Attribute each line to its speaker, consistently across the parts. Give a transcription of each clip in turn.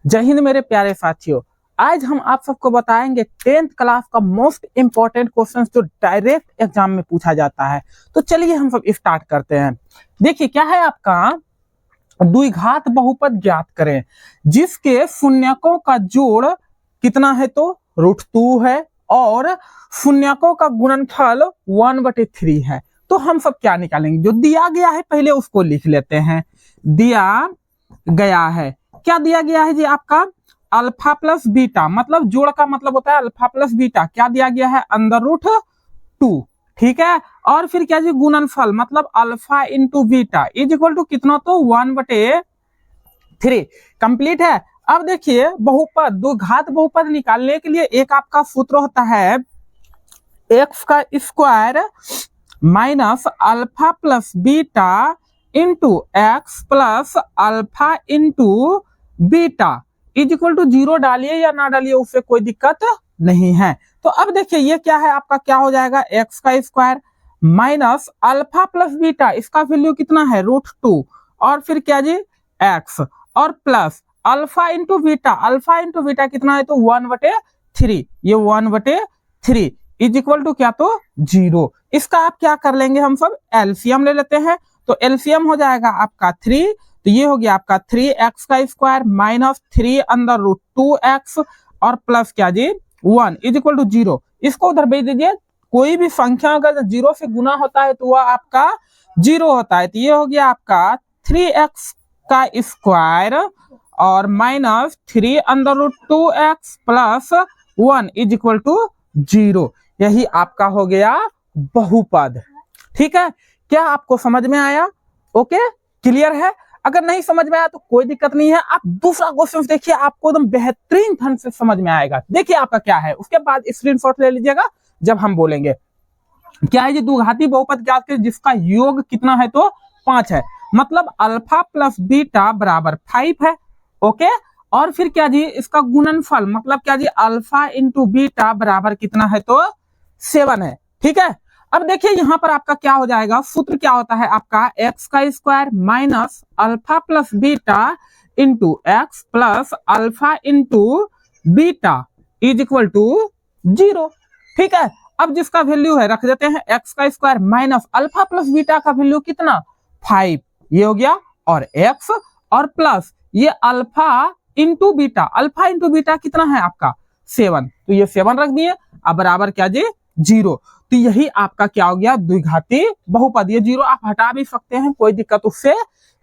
Speaker 1: जय हिंद मेरे प्यारे साथियों, आज हम आप सबको बताएंगे 10th क्लास का मोस्ट इंपॉर्टेंट क्वेश्चन जो डायरेक्ट एग्जाम में पूछा जाता है। तो चलिए हम सब स्टार्ट करते हैं। देखिए क्या है आपका, द्विघात बहुपद ज्ञात करें जिसके शून्यकों का जोड़ कितना है तो √2 है और शून्यकों का गुणनफल 1/3 है। तो हम सब क्या निकालेंगे, जो दिया गया है पहले उसको लिख लेते हैं। दिया गया है, क्या दिया गया है जी आपका, अल्फा प्लस बीटा, मतलब जोड़ का मतलब होता है अल्फा प्लस बीटा। क्या दिया गया है, √2, ठीक है। और फिर क्या जी, गुणनफल मतलब alpha into beta is equal to कितना तो 1/3 कंप्लीट है। अब देखिए बहुपद, द्विघात बहुपद निकालने के लिए एक आपका सूत्र होता है एक्स का square minus alpha plus beta into x plus alpha into beta is equal to 0 डालिए या ना डालिए उससे कोई दिक्कत नहीं है। तो अब देखिए ये क्या है आपका, क्या हो जाएगा, एक्स का square minus alpha plus beta, इसका वैल्यू कितना है √2 और फिर क्या जी एक्स और plus alpha into beta, alpha into beta कितना है तो 1/3, ये 1/3 इज इक्वल टू क्या तो 0। इसका आप क्या कर लेंगे, हम सब एलसीएम ले लेते हैं। तो एलसीएम हो जाएगा आपका 3, तो ये हो गया आपका 3x का स्क्वायर माइनस 3√2x और प्लस क्या जी 1 इज इक्वल टू 0। इसको उधर भेज दीजिए, कोई भी संख्या अगर 0 से गुना होता है तो वह आपका 0 होता है। तो ये हो गया आपका 3x का स्क्वायर और minus 3√2x plus 1 is equal to 0। यही आपका हो गया बहुपद। ठीक है, क्या आपको समझ में आया? ओके, क्लियर है? अगर नहीं समझ में आया तो कोई दिक्कत नहीं है, आप दूसरा क्वेश्चन देखिए, आपको एकदम बेहतरीन ढंग से समझ में आएगा। देखिए आपका क्या है, उसके बाद स्क्रीनशॉट ले लीजिएगा जब हम बोलेंगे। क्या है ये, द्विघाती बहुपद ज्ञात करें जिसका योग कितना है तो 5 है, मतलब अल्फा प्लस बीटा बराबर 5 है। ओके, और फिर क्या जी, इसका गुणनफल मतलब क्या जी, अल्फा इंटू बीटा बराबर कितना है तो 7 है। ठीक है, अब देखिए यहां पर आपका क्या हो जाएगा, सूत्र क्या होता है आपका, एक्स का square minus alpha plus beta into x plus alpha into beta is equal to 0। ठीक है, अब जिसका वैल्यू है रख देते हैं, एक्स का square minus alpha plus beta का वैल्यू कितना 5, ये हो गया, और एक्स और प्लस ये alpha into beta, alpha into beta कितना है आपका 7, तो ये 7 रख दिए, अब बराबर क्या जी 0। तो यही आपका क्या हो गया, द्विघाती बहुपद। ये 0 आप हटा भी सकते हैं, कोई दिक्कत उससे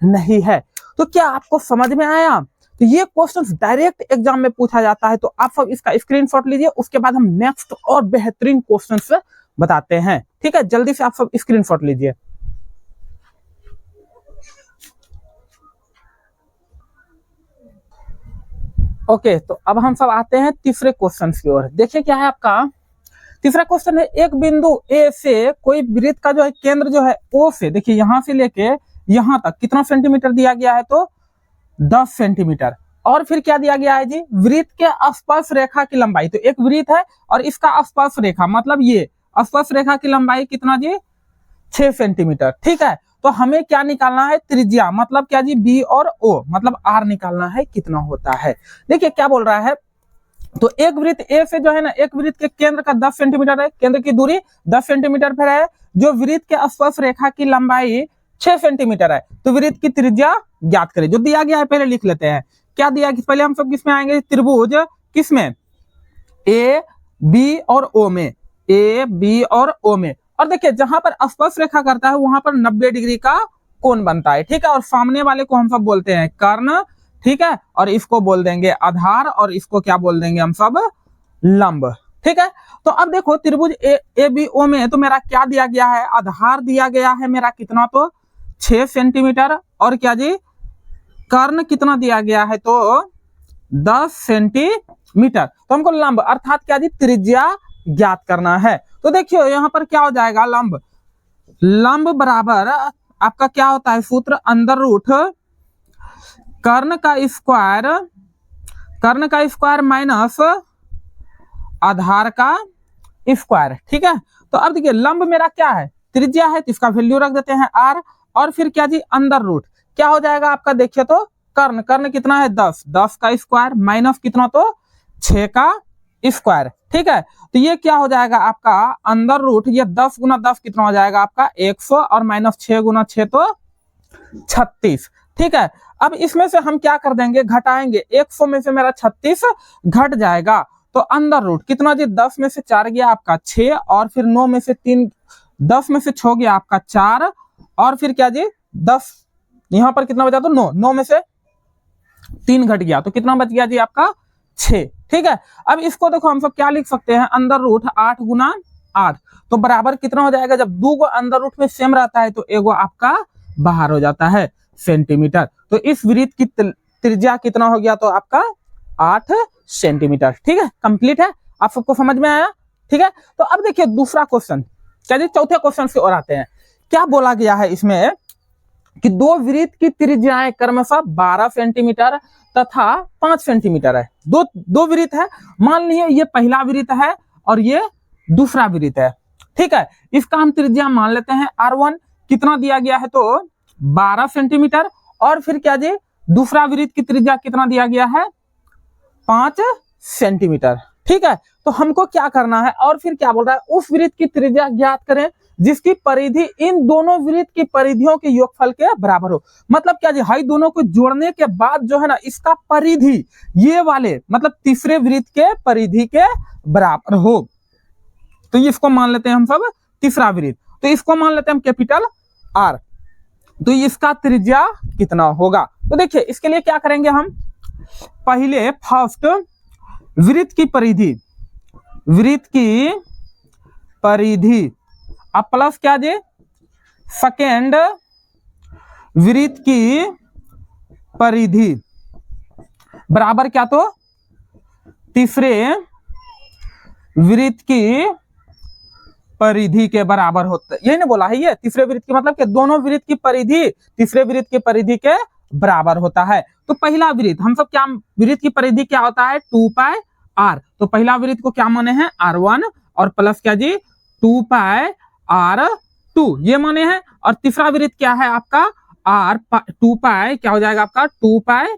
Speaker 1: नहीं है। तो क्या आपको समझ में आया? तो ये क्वेश्चंस डायरेक्ट एग्जाम में पूछा जाता है, तो आप सब इसका स्क्रीनशॉट लीजिए, उसके बाद हम नेक्स्ट और बेहतरीन क्वेश्चंस बताते हैं। ठीक है, जल्दी से आप सब स्क्रीनशॉट लीजिए। ओके, तो अब हम सब आते हैं तीसरे क्वेश्चन की ओर। देखिए क्या है आपका, तीसरा क्वेश्चन है, एक बिंदु ए से कोई वृत्त का जो है केंद्र जो है ओ से, देखिए यहां से लेके यहां तक कितना सेंटीमीटर दिया गया है तो 10 सेंटीमीटर। और फिर क्या दिया गया है जी, वृत्त के स्पर्श रेखा की लंबाई, तो एक वृत्त है और इसका स्पर्श रेखा मतलब ये स्पर्श रेखा की लंबाई कितना जी 6 सेंटीमीटर। ठीक है, तो हमें क्या निकालना है, त्रिज्या मतलब क्या जी बी और ओ मतलब आर निकालना है कितना होता है। देखिए क्या बोल रहा है, तो एक वृत्त ए से जो है ना, एक वृत्त के केंद्र का 10 सेंटीमीटर है, केंद्र की दूरी 10 सेंटीमीटर पर है, जो वृत्त के स्पर्श रेखा की लंबाई 6 सेंटीमीटर है, तो वृत्त की त्रिज्या ज्ञात करें। जो दिया गया है पहले लिख लेते हैं, क्या दिया, पहले हम सब किसमें आएंगे, त्रिभुज किसमें, ए बी और ओ में, ए बी और ओ में। और देखिए जहां पर स्पर्श रेखा करता है वहां पर 90 डिग्री का कोण बनता है। ठीक है, और सामने वाले को हम सब बोलते हैं कर्ण। ठीक है, और इसको बोल देंगे आधार और इसको क्या बोल देंगे हम सब, लंब। ठीक है, तो अब देखो त्रिभुज ए बी ओ में तो मेरा क्या दिया गया है, आधार दिया गया है मेरा कितना तो 6 सेंटीमीटर, और क्या जी कर्ण कितना दिया गया है तो 10 सेंटीमीटर। तो हमको लंब अर्थात क्या जी त्रिज्या ज्ञात करना है। तो देखियो यहाँ पर क्या हो जाएगा, लंब, लंब बराबर आपका क्या होता है सूत्र, अंडर रूट कर्ण का स्क्वायर माइनस आधार का स्क्वायर। ठीक है, तो अब देखिए लंब मेरा क्या है, त्रिज्या है, तो इसका वैल्यू रख देते हैं आर, और फिर क्या जी अंडर रूट क्या हो जाएगा आपका, देखिए तो कर्ण, कर्ण कितना है 10, 10 का स्क्वायर माइनस कितना तो 6 का स्क्वायर, ठीक है। तो ये क्या हो जाएगा आपका अंडर रूट, ये 10 गुना 10 कितना हो जाएगा आपका 100 और माइनस 6 गुना 6 तो 36, ठीक है। अब इसमें से हम क्या कर देंगे, घटाएंगे, 100 में से मेरा 36 घट जाएगा, तो अंडर रूट कितना जी 10 में से 4 गया आपका 6 और फिर 9 में से 3, 10 में से 6 गया आपका 4 और फिर क्या जी 10, यहां पर कितना बचा तो 9, 9 में से 3 घट गया तो कितना बच गया जी आपका 6, ठीक है। अब इसको देखो हम सब क्या लिख सकते हैं, अंडर रूट 8 गुना 8 तो बराबर कितना हो जाएगा, जब दो गो अंडर रूट में सेम रहता है तो एगो आपका बाहर हो जाता है सेंटीमीटर। तो इस वृत्त की त्रिज्या कितना हो गया तो आपका 8 सेंटीमीटर, ठीक है। कंप्लीट है, आप सबको समझ में आया, ठीक है। तो अब देखिए दूसरा क्वेश्चन, चलिए चौथे क्वेश्चन से और आते हैं। क्या बोला गया है इसमें कि दो वृत्त की त्रिज्याएं क्रमशः 12 सेंटीमीटर तथा 5 सेंटीमीटर है। दो वृत्त है, मान लीजिए ये पहला वृत्त है और ये दूसरा वृत्त है, ठीक है। इसका हम त्रिज्या मान लेते हैं R1, कितना दिया गया है तो 12 सेंटीमीटर और फिर क्या जी दूसरा वृत्त की त्रिज्या कितना दिया गया है 5 सेंटीमीटर, ठीक है। तो हमको क्या करना है और फिर क्या बोल रहा है, उस वृत्त की त्रिज्या ज्ञात करें जिसकी परिधि इन दोनों वृत्त की परिधियों के योगफल के बराबर हो। मतलब क्या जी, हाई दोनों को जोड़ने के बाद जो है ना इसका परिधि ये वाले मतलब तीसरे वृत्त के परिधि के बराबर हो। तो इसको मान लेते हैं हम सब तीसरा वृत्त, तो इसको मान लेते हैं हम कैपिटल R। तो इसका त्रिज्या कितना होगा, तो देखिए इसके लिए क्या करेंगे हम, पहले फर्स्ट वृत्त की परिधि अब प्लस क्या जी सेकेंड वृत्त की परिधि बराबर क्या तो तीसरे वृत्त की परिधि के बराबर होता है। यही ना बोला है ये, तीसरे वृत्त की मतलब कि दोनों वृत्त की परिधि तीसरे वृत्त की परिधि के बराबर होता है। तो पहला वृत्त हम सब क्या, वृत्त की परिधि क्या होता है 2 पाई R, तो पहला वृत्त को क्या माने हैं R1 और प्लस क्या जी 2 पाई R2 ये माने हैं, और तीसरा वृत्त क्या है आपका R 2 पाई क्या हो जाएगा आपका 2 पाई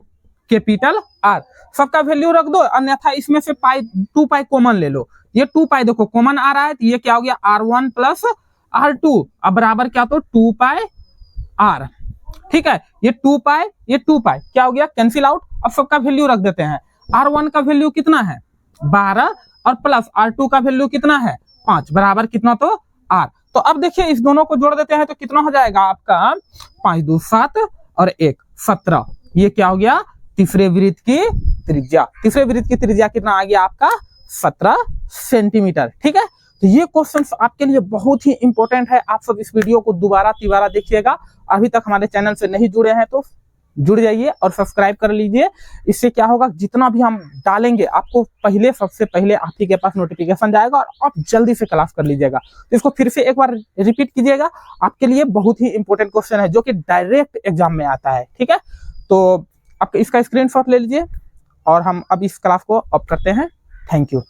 Speaker 1: कैपिटल R। सबका वैल्यू रख दो, अन्यथा इसमें से पाई 2 पाई कॉमन ले लो, ये 2 पाई देखो कॉमन आ रहा है तो ये क्या हो गया R1 प्लस R2 अब बराबर क्या तो 2 पाई R, ठीक है। ये 2 पाई ये 2 पाई क्या हो गया कैंसिल आउट। अब सबका वैल्यू रख देते हैं, R1 का वैल्यू कितना है 12 और प्लस R2 का वैल्यू कितना है 5 बराबर कितना तो R। तो अब देखिए इस दोनों को जोड़ देते हैं तो कितना हो जाएगा आपका 5 2 7 और 1 17, ये क्या हो गया तीसरे वृत्त की त्रिज्या। तीसरे वृत्त की त्रिज्या कितना आ गया आपका 17 सेंटीमीटर, ठीक है। तो ये क्वेश्चंस आपके लिए बहुत ही इंपॉर्टेंट है, आप सब इस वीडियो को दोबारा तिबारा देखिएगा। अभी तक हमारे चैनल से नहीं जुड़े हैं तो जुड़ जाइए और सब्सक्राइब कर लीजिए। इससे क्या होगा जितना भी हम डालेंगे आपको पहले सबसे पहले आप ही के पास नोटिफिकेशन जाएगा और आप जल्दी से क्लास कर लीजिएगा। तो इसको फिर से एक बार रिपीट कीजिएगा, आपके लिए बहुत ही इंपॉर्टेंट क्वेश्चन है जो कि डायरेक्ट एग्जाम में आता है, ठीक है। तो आप इसका स्क्रीनशॉट ले लीजिए और हम अब इस क्लास को अप करते हैं। Thank you.